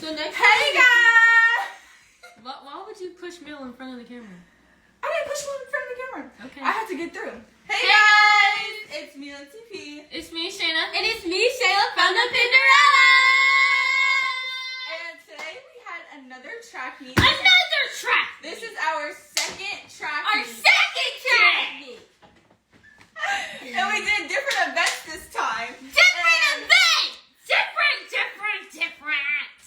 So next Hey guys! Why would you push Mill in front of the camera? I didn't push one in front of the camera. Okay. I had to get through. Hey guys! It's me on TP. It's me, Shayna. And it's me, Shayla, from the Pinderella. And today we had another track meet. Another track. This is our second track Our meet. second track meet. And we did different events this time. Different And event. Different.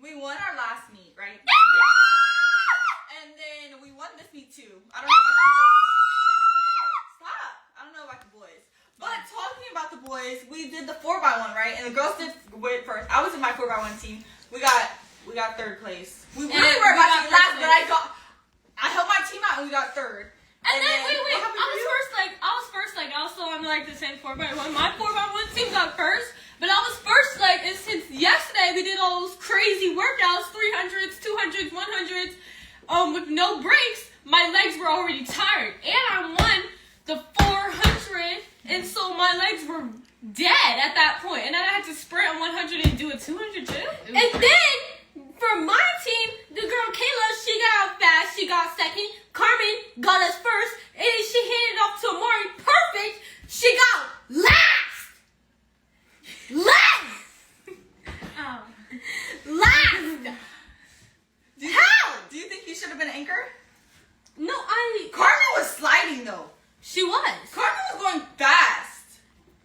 we won our last meet, right? Yeah. And then we won this meet too. I don't know about the boys. Stop. I don't know about the boys. But talking about the boys, we did the 4x1, right? And the girls did win first. I was in my 4x1 team. We got third place. We really were about to be last, but I helped my team out and we got third. And then wait, what happened I for you? was first, also on like the same 4x1. My 4x1 team got first, but I was first, like, and since yesterday we did all those crazy workouts, 300s, 200s, 100s, with no breaks, my legs were already tired. And I won the 400, and so my legs were dead at that point. And then I had to sprint on 100 and do a 200 too. And then for my team, the girl Kayla, she got out fast. She got second. Carmen got us first, and then she handed it off to Amari. Perfect. She got last. Last. How? Do you think you should have been an anchor? No, Carmen was sliding though. She was. Carmen was going fast.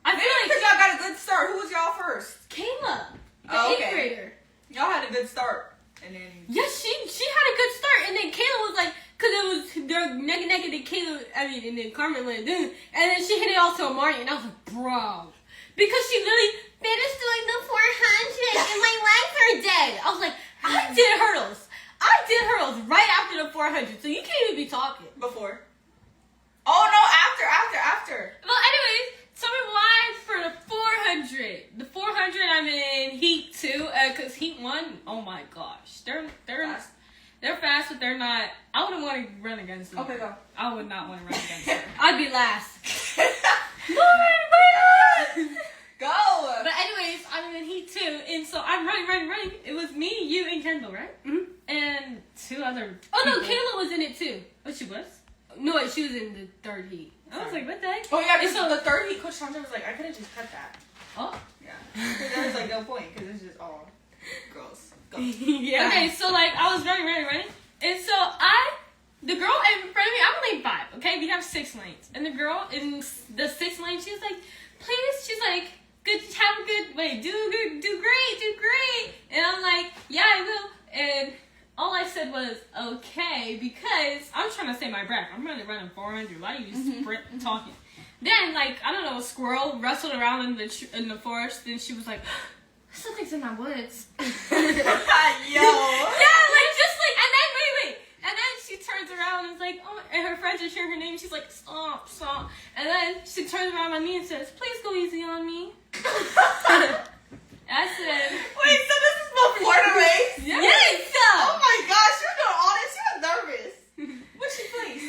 I Maybe feel like because y'all got a good start. Who was y'all first? Kayla, the Oh, eighth okay. grader. Y'all had a good start. And then Yes, she had a good start, and then Kayla was like, cause it was they're naked, and Kayla, and then Carmen went, and then she hit it all to Amari, and I was like, bro, because she literally finished doing the 400, and my legs are dead. I was like, I did hurdles right after the 400, so you can't even be talking. before. Oh no, after. Well, anyways, tell me why for the 400. The 400, I'm in Heat 2, because Heat 1, oh my gosh. They're Fast. They're fast, but they're not. I wouldn't want to run against them. Okay, go. I would not want to run against them. I'd be last. Go. But anyways, I'm in Heat 2, and so I'm running. It was me, you, and Kendall, right? Mhm. And two other Oh no, people. Kayla was in it too. Oh, she was? No, wait, she was in the third heat. I was like, what the heck? Oh yeah, because And so- the third heat, Coach Sandra was like, I could have just cut that. Oh. Yeah. Because there was like no point, because it's just all girls. Go. Yeah. Okay, so like I was running, and so the girl in front of me, I'm lane 5. Okay, we have 6 lanes, and the girl in the 6th lane, she was like, please, she's like, good, have a good, wait, do great, and I'm like, yeah, I will, and all I said was okay because I'm trying to save my breath. I'm running 400. Why are you sprint talking? Then like I don't know, a squirrel wrestled around in the forest, and she was like, something's in my woods. Yo. Yeah, like just like, and then wait, and then she turns around and is like, oh, and her friends are cheering her name. She's like, stop, and then she turns around on me and says, please go easy on me. I said, Wait, so this is before the race? yes. Oh my gosh, you were doing all this. You were nervous. What'd she place?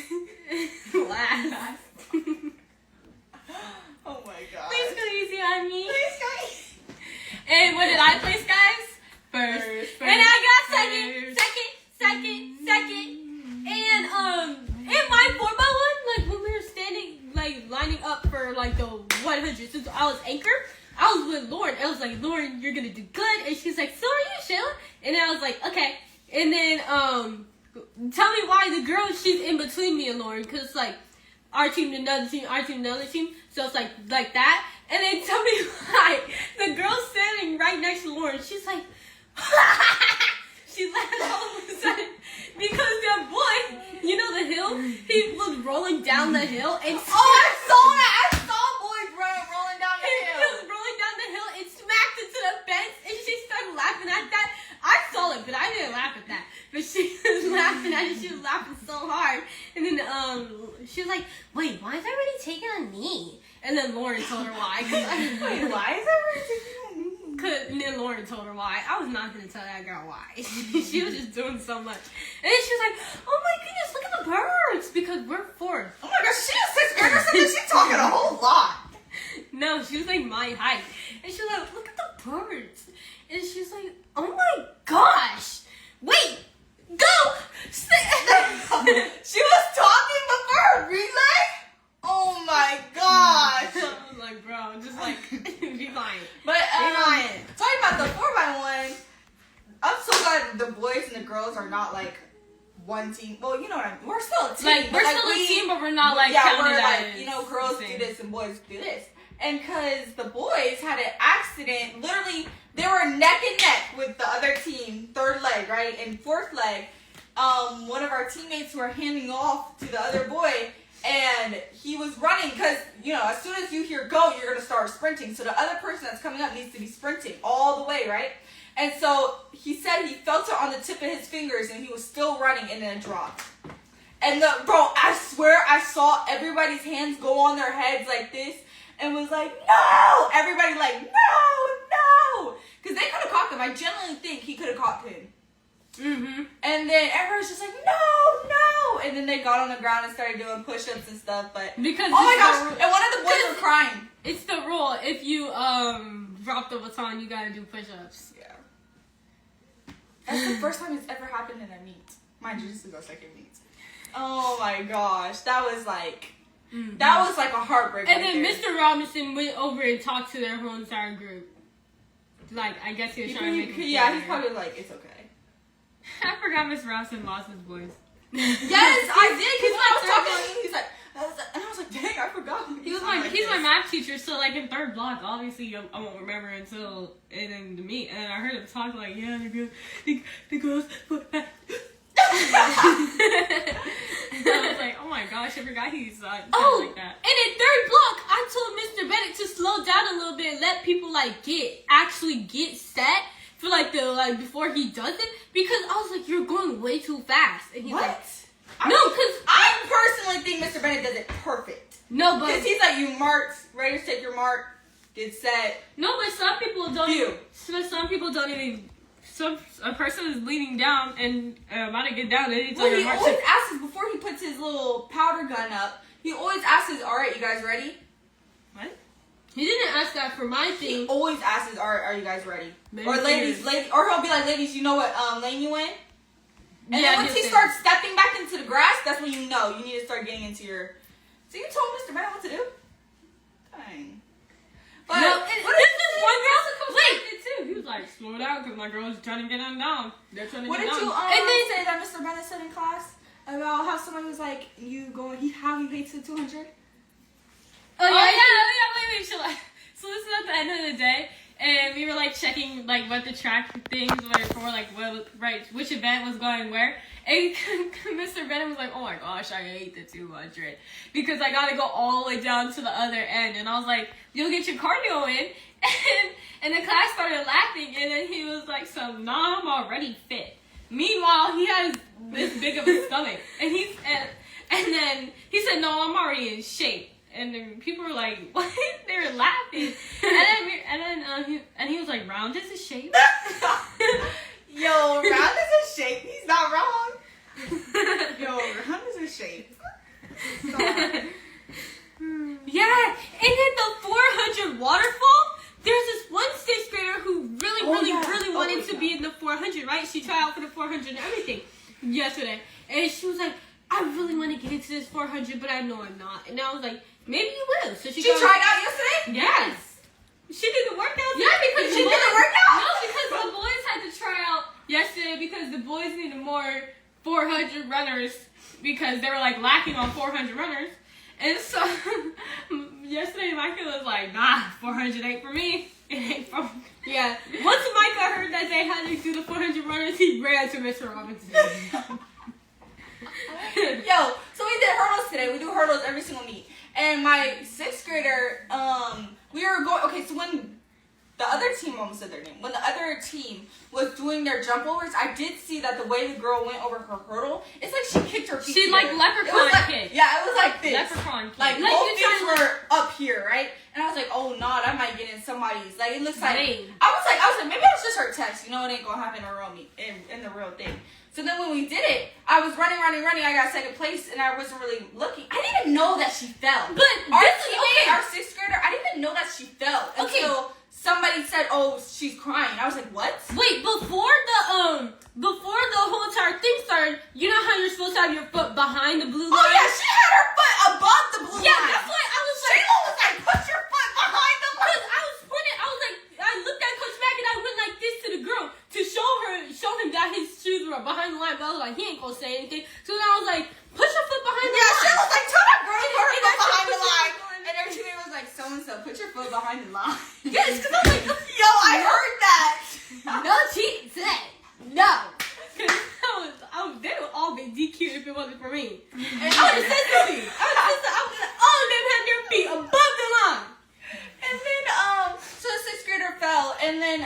Last. Oh my god. Please go easy on me. Please go. And what did I place, guys? First. And I got second. And in my 4x1, like when we were standing, like lining up for like the 100, since I was anchor, I was with Lauren. I was like, Lauren, you're gonna do good. And she's like, so are you, Sheila? And I was like, okay. And then tell me why the girl, she's in between me and Lauren, because like our team, another team, our team, another team. So it's like that. And then tell me why the girl standing right next to Lauren, she's like, she laughed all of a sudden because that boy, you know the hill, he was rolling down the hill and Oh, I saw that. I saw boys rolling down the he hill. was rolling down the hill and smacked into the fence, and she started laughing at that. I saw it, but I didn't laugh at that. But she was laughing at it. She was laughing so hard. And then she was like, wait, why is everybody taking on me? And then Lauren told her why. Wait, why is everybody taking on me? And then Lauren told her why. I was not going to tell that girl why. She was just doing so much. And then she was like, oh my goodness, look at the birds. Because we're fourth. Oh my gosh, she is 6th grader, so she's talking a whole lot. No, she was like my height. And she was like, look at the hurts. And she's like, oh my gosh. Wait, go. She was talking before her relay? Oh my gosh. I'm like, bro, just like, be lying. But talking about the 4x1, I'm so glad the boys and the girls are not like one team. Well, you know what I mean. We're still a team. Like, we're still a team, but we're not like yeah, counted we're like, as you know, girls the do same. this and boys do this. And because the boys had an accident, literally, they were neck and neck with the other team, third leg, right? And fourth leg, one of our teammates were handing off to the other boy, and he was running because, you know, as soon as you hear go, you're going to start sprinting. So the other person that's coming up needs to be sprinting all the way, right? And so he said he felt it on the tip of his fingers, and he was still running, and then it dropped. And bro, I swear I saw everybody's hands go on their heads like this, and was like, no! Everybody like, no! Because they could have caught him. I genuinely think he could have caught him. Mm-hmm. And then everyone's just like, no! And then they got on the ground and started doing push-ups and stuff. But Because oh my gosh! And one of the boys were crying. it's the rule. If you drop the baton, you gotta do push-ups. Yeah. That's the first time it's ever happened in a meet. Mind you, this is our second meet. Oh my gosh, that was like. That was like a heartbreak. And right then there. Mr. Robinson went over and talked to their whole entire group. Like, I guess he was trying to make them yeah, feel he's better. probably like, it's okay. I forgot Mr. Robinson lost his voice. Yes, I did. Because when I was talking to him, he's like, and I was like, dang, I forgot. He's my math teacher, so like in third block, obviously I won't remember until and then the meet. And then I heard him talk like, yeah, the girls put back. I was like, oh my gosh, I forgot he's like that. And in third block, I told Mr. Bennett to slow down a little bit and let people like actually get set for like before he does it, because I was like, you're going way too fast. And he's like, no, because I personally think Mr. Bennett does it perfect. no, but Because he's like, you marked, ready to take your mark, get set. No, but some people don't. Some people don't even. A person is leaning down and about to get down, and he's Well, he like, always asks before he puts his little powder gun up. He always asks, "All right, you guys ready?" what? he didn't ask that for my He thing. always asks, "All right, are you guys ready?" Maybe Or ladies, or he'll be like, "Ladies, you know what lane you in?" And Yeah, then once he he'll say starts stepping back into the grass, that's when you know you need to start getting into your. So you told Mr. Bennett what to do? Dang. But No, what this is one girl that comes like it too. He was like, slow down, because my girl's trying to get him down. They're trying to What get did down. you And then- say that Mr. Bennett said in class about how somebody was like, how he hates the 200? Oh yeah, wait, chill out. So this is at the end of the day, and we were like checking like what the track things were for, like which event was going where. And Mr. Bennett was like, oh my gosh, I hate the 200 because I gotta go all the way down to the other end. And I was like, you'll get your cardio in. And the class started laughing, and then he was like, so nah, I'm already fit. Meanwhile, he has this big of a stomach, and then he said, no, I'm already in shape. And then people were like, what? They were laughing. And he was like, round is a shape. Yo, round is a shape. He's not wrong. Yo, round is a shape. Yeah, and then the 400 waterfall. There's this one sixth grader who really wanted to be in the 400, right? She tried out for the 400 and everything yesterday. And she was like, I really want to get into this 400, but I know I'm not. And I was like, maybe you will. So she tried out yesterday? Yes. She did the workout. Yeah, because She did the workout? No, because the boys had to try out yesterday because the boys needed more 400 runners because they were like lacking on 400 runners. And so yesterday Micah was like, nah, 400 ain't for me. It ain't for me. Yeah. Once Micah heard that they had to do the 400 runners, he ran to Mr. Robinson. Yo, so we did hurdles today. We do hurdles every single meet. And my sixth grader, we were going, okay, so when the other team, almost said their name, when the other team was doing their jump overs, I did see that the way the girl went over her hurdle, it's like she kicked her feet. She like together. leprechaun It was like, kick. yeah, it was like this. Leprechaun kick. Like Like both you feet trying were up here, right? And I was like, oh no, that might get in somebody's. Like it looks like Vein. I was like, maybe it was just her text. You know, it ain't gonna happen in a real meet in the real thing. So then when we did it, I was running. I got second place, and I wasn't really looking. I didn't even know that she fell. But Our this is teammate, okay. our sixth grader, I didn't even know that she fell Okay. until somebody said, "Oh, she's crying." I was like, "What?" Wait, before the whole entire thing started, you know how you're supposed to have your foot behind the blue line? Oh yeah, she had her foot above the blue Yeah, line. that's why I was like, Shayla was like, "Put your foot behind the line." because I was pointing, I was like, I looked at Coach Mack and I went like this to the girl to show him that his shoes were behind the line. But I was like, he ain't gonna say anything. So then I was like, put your foot behind the Yeah, line. Shayla was like, "Tell that girl to put her And foot that's behind the what line." she was And every teammate was like, "So and so, put your foot behind the line." Yes, because I was like, Yo, I heard that. no cheating today. No. Because they would all be DQ if it wasn't for me. And I would have said something. I would have said, all of them had their feet above the line. And then, so the sixth grader fell, and then,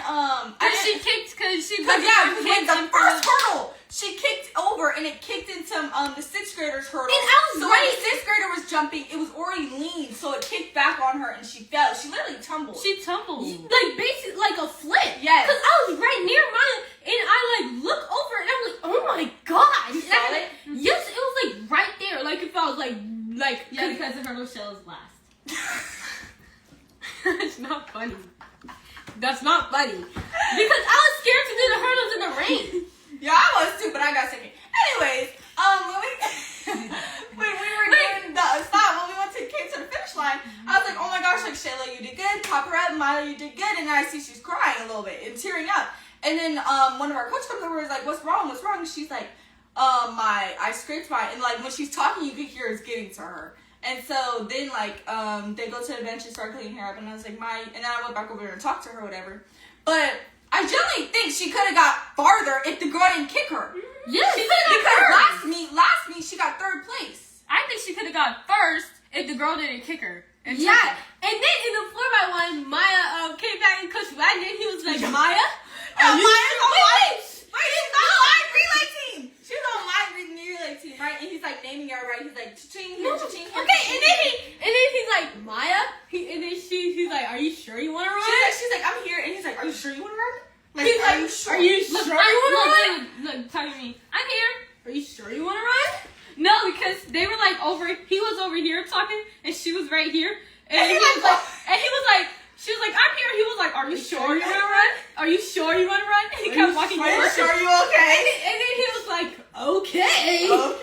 She kicked because she Cause put yeah, her when hands the in first front of- hurdle, she kicked over and it kicked into the sixth grader's hurdle. And I was so right. when the sixth grader was jumping, it was already lean, so it kicked back on her and she fell. She literally tumbled. She tumbled. Like, basically, like a flip. Yes. Because I was right near mine, and I, like, look over, and I'm like, oh my god. You And saw I- it? Yes, it was, like, right there. Like, if I was, like, Yeah, because the hurdle shells last. It's not funny. That's not funny. Because I was scared to do the hurdles in the rain. Yeah, I was too, but I got second. Anyways, when we were doing the stop, when we came to the finish line, I was like, oh my gosh, like Shayla, you did good. Pop her up, Maya, you did good. And then I see she's crying a little bit and tearing up. And then one of our coach comes over and is like, what's wrong? What's wrong? And she's like, I scraped my, and like when she's talking, you could hear it's getting to her. And so then like they go to the bench and start cleaning her up, and I was like, and then I went back over there and talked to her, whatever. But I generally think she could have got farther if the girl didn't kick her. Yes, She because last meet she got third place. I think she could have got first if the girl didn't kick her. And Yeah, and then in the 4x1, Maya came back and Coach Wagner, he was like, Maya? No, you Maya's on wait, she's on my relay team. She was on my relay team, right? And he's like naming everybody. He's like, cha-ching here, cha-ching here. Okay, and then he's like, Maya? And then he's like, are you sure you want to run? She's like, I'm here. And he's like, are you sure you want to run? Like, He's like, are you Look, sure you want to run? Look, talking to me. I'm here. Are you sure you want to run? No, because they were like he was over here talking, and she was right here. And he he was was like, she was like, I'm here. He was like, are you sure you want to run? Are you sure you want to run? And he kept walking Are you over. sure you okay? And then he was like, okay. Okay.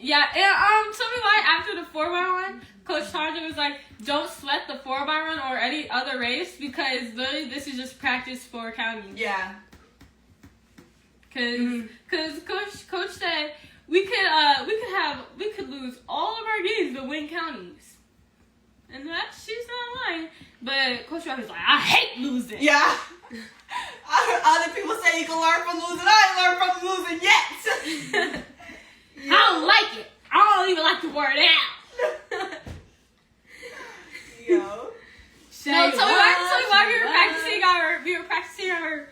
Yeah, and tell me why after the 4x1, Coach Tarja was like, don't sweat the 4x1 or any other race because literally this is just practice for county. Yeah. Cause Coach said we could lose all of our games to win counties, and that she's not lying. But Coach was like, I hate losing. Yeah. Other people say you can learn from losing. I ain't learned from losing yet. I don't like it. I don't even like the word out. Yo. No, tell me why we were practicing our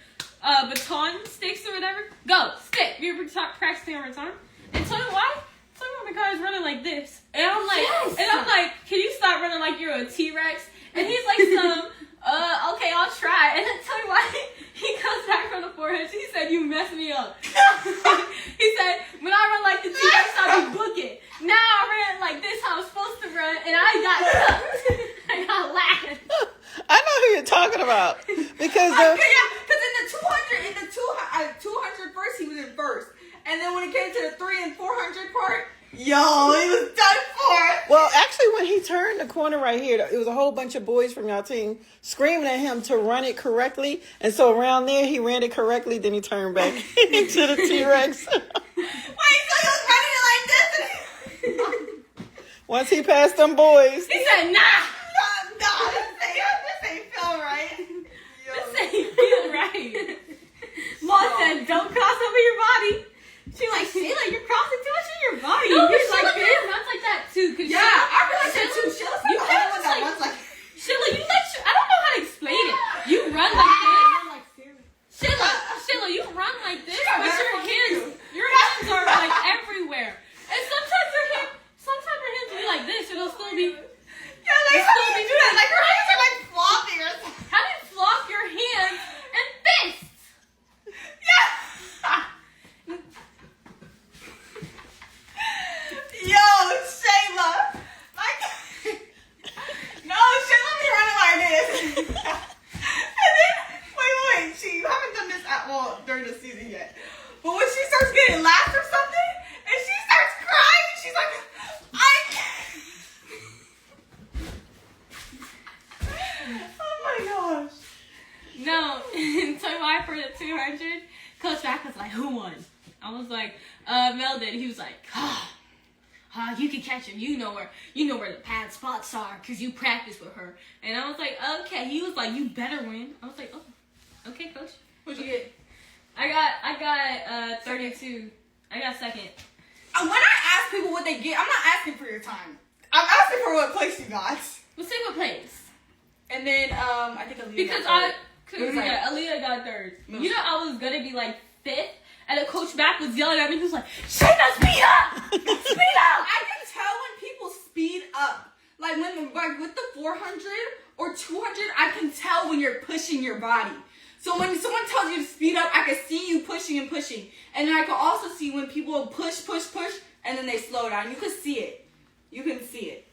baton sticks or whatever. Go, stick. We were practicing our baton. And tell me why? Tell me why the guy's running like this. And I'm like, can you stop running like you're a T-Rex? And he's like, okay, I'll try. And then tell me why he comes back from the 400. He said, you messed me up. He said, when I run like the T-Rex, I'll be booking. Now I ran like this, how I'm supposed to run, and I got stuck. I got laughed. I know who you're talking about because Because in the 200 first, he was in first. And then when it came to the 300 and 400 part, yo, he was done for. well, actually, when he turned the corner right here, it was a whole bunch of boys from y'all team screaming at him to run it correctly, and so around there he ran it correctly. Then he turned back into the T-Rex. Wait, so he was running it like this? Once he passed them boys, He said, nah. No, this ain't feel right. Yo. This ain't feel right. Mom said, don't cross over your body. She like, Shayla, you're crossing too much in your body. No, You're Sheila like, kind of runs like that too. Cause Yeah, I realized that too. Shayla's You the kinda only one just that like- runs like. Sheila, I don't know how to explain it. You run like this. Sheila, you run like this, got but better from your hands are like everywhere. And sometimes your hands will be like this, and it'll still be. Yeah, like normal during the season yet. But when she starts getting laughed or something, and she starts crying, she's like, I can't. Oh my gosh. No, so why for the 200, Coach Mac was like, who won? I was like, Mel did. He was like, you can catch him. You know where the pad spots are because you practice with her. And I was like, okay. He was like, you better win. I was like, oh, okay, Coach. What'd you get? I got 32. I got second. When I ask people what they get, I'm not asking for your time. I'm asking for what place you got. Let's see what place. And then I think Aaliyah Because Aaliyah got third. You know, I was gonna be like fifth, and then Coach Mac was yelling at me. He was like, Shayna, speed up! Speed up! I can tell when people speed up. Like with the 400 or 200, I can tell when you're pushing your body. So when someone tells you to speed up, I can see you pushing and pushing. And then I can also see when people push, and then they slow down. You can see it. You can see it.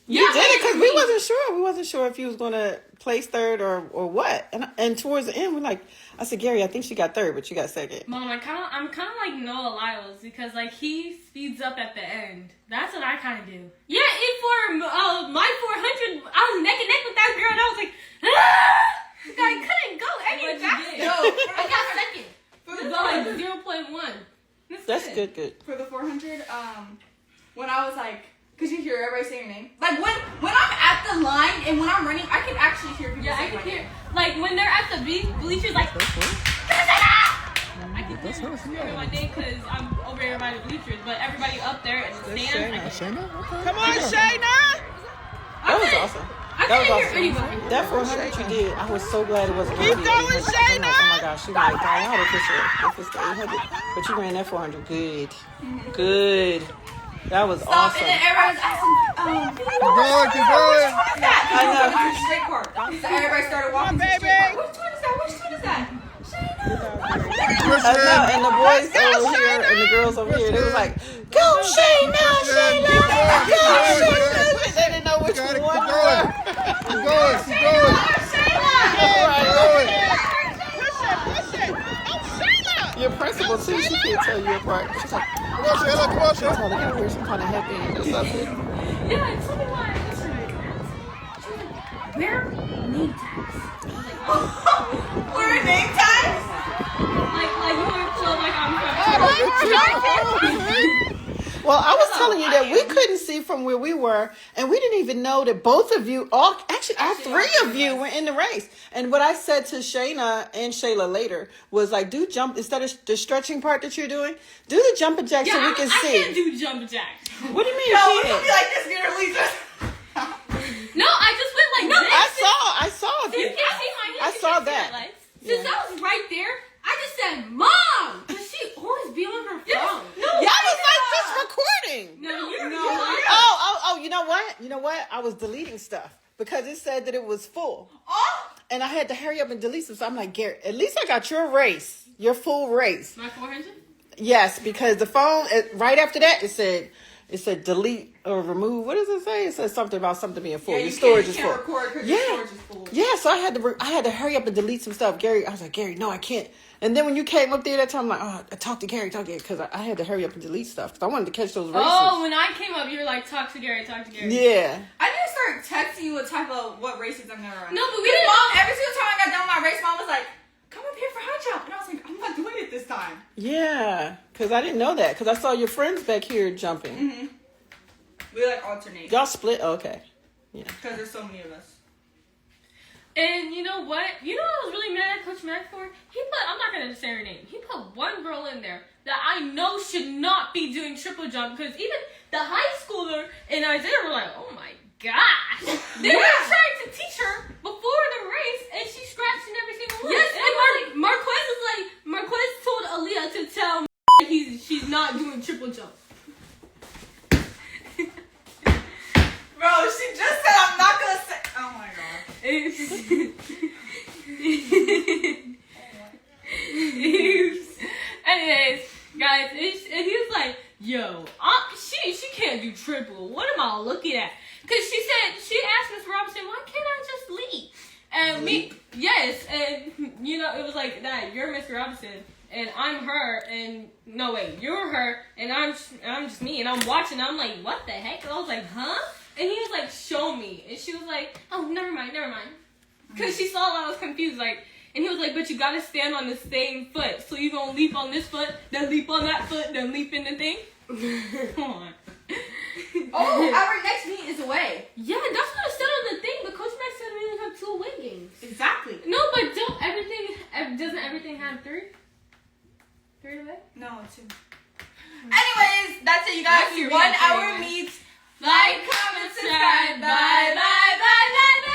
You did it because we wasn't sure. We wasn't sure if he was going to place third or what. And towards the end, I said, Gary, I think she got third, but she got second. Mom, I'm kind of like Noah Lyles because like he speeds up at the end. That's what I kind of do. Yeah, and for my 400, I was neck and neck with that girl, and I was like, I couldn't go any faster. No, I got second. For It the was like 0.1. That's good. For the 400, when I was like, cause you hear everybody say your name. Like when I'm at the line and when I'm running, I can actually hear people Yeah, I say can my hear. name. Like when they're at the bleachers, like. I can hear my name because I'm over here by the bleachers, but everybody up there in the stands. Come on, Shayna! That was awesome. I That was can't hear awesome. anybody. That 400 you did, I was so glad it wasn't Keep 800. going, Shayna! Oh my gosh, she might die out if it's the 800. But you ran that 400 good. Good. That was Stop, awesome. and then everybody's asking, Keep going, keep going. I know. Which straight court? So everybody started walking to the baby. straight court. Which one is that? Which one is that? I know, and the boys over here and the girls over here, they was like, go Shayna, Shayna, go Shayna. They didn't know which Got it, one. keep going. Keep going, keep going. Push it. Oh, Shayna. Your principal too, she can't tell you apart. She's like, Come on, Shayla, come on, she's Shayla. trying to get here, she's trying to help you or something. Yeah, it's something like. She was like, where name tags? I was like, oh. We're name tags? Like you want to pull up like I'm from. Well, I was telling you that we couldn't see from where we were, and we didn't even know that both of you, all three of you were in the race. And what I said to Shayna and Shayla later was like, do jump, instead of the stretching part that you're doing, do the jumping jack so we can I see. can't do jumping jacks. What do you mean No, you it's gonna be can't? like this, girl. Lisa. No, I just went like No, this. I saw You it. can't see my I hands. saw that. Since I was right there, I just said, Mom! Because she always be on her phone. Yeah, I was like just recording. No, you're No, not. Oh, you know what? You know what? I was deleting stuff because it said that it was full. Oh, And I had to hurry up and delete some. So I'm like, Gary, at least I got your race, your full race. My 400? Yes, because the phone, right after that, it said delete or remove. What does it say? It says something about something being full. yeah, Your you storage can't is full. record because Yeah. your storage is full. Yeah, so I had to hurry up and delete some stuff. Gary, I was like, Gary, no, I can't. And then when you came up there that time, I'm like, oh, talk to Gary, because I had to hurry up and delete stuff because I wanted to catch those races. Oh, when I came up, you were like, talk to Gary. Yeah. I need to start texting you what type of what races I'm gonna run. No, but we Because didn't. Mom, every single time I got done with my race, Mom was like, "Come up here for high jump," and I was like, "I'm not doing it this time." Yeah, because I didn't know that because I saw your friends back here jumping. Mm-hmm. We like alternate Y'all split? Oh, okay. Yeah. because there's so many of us. And you know what? You know what I was really mad at Coach Mac for? I'm not going to say her name. He put one girl in there that I know should not be doing triple jump because even the high schooler and Isaiah were like, oh my gosh. They were trying to teach her before the race and she scratched in every single one. Yes, and Marquez was like, Marquez told Aaliyah to tell she's not doing triple jump. Bro, she just said I'm not gonna say. Oh my god. Anyways, guys, and he was like, yo, she can't do triple. What am I looking at? Because she asked Miss Robinson, why can't I just lead? And yes, and you know, it was like that. You're Miss Jessica Robinson, and I'm her, and no wait, you're her, and I'm just me, and I'm watching. I'm like, what the heck? And I was like, huh? And he was like, show me, and she was like, oh, never mind, because she saw I was confused, like. And he was like, but you gotta stand on the same foot. So you gonna leap on this foot, then leap on that foot, then leap in the thing? Come on. Oh, our next meet is away. Yeah, that's what I said on the thing. But Coach Max said we only have 2 away games. Exactly. No, but doesn't everything have 3? 3 away? No, 2. Anyways, that's it, you guys. That's your 1 reaction, hour anyway. meet. Like, comment, subscribe. Bye, bye, bye, bye, bye.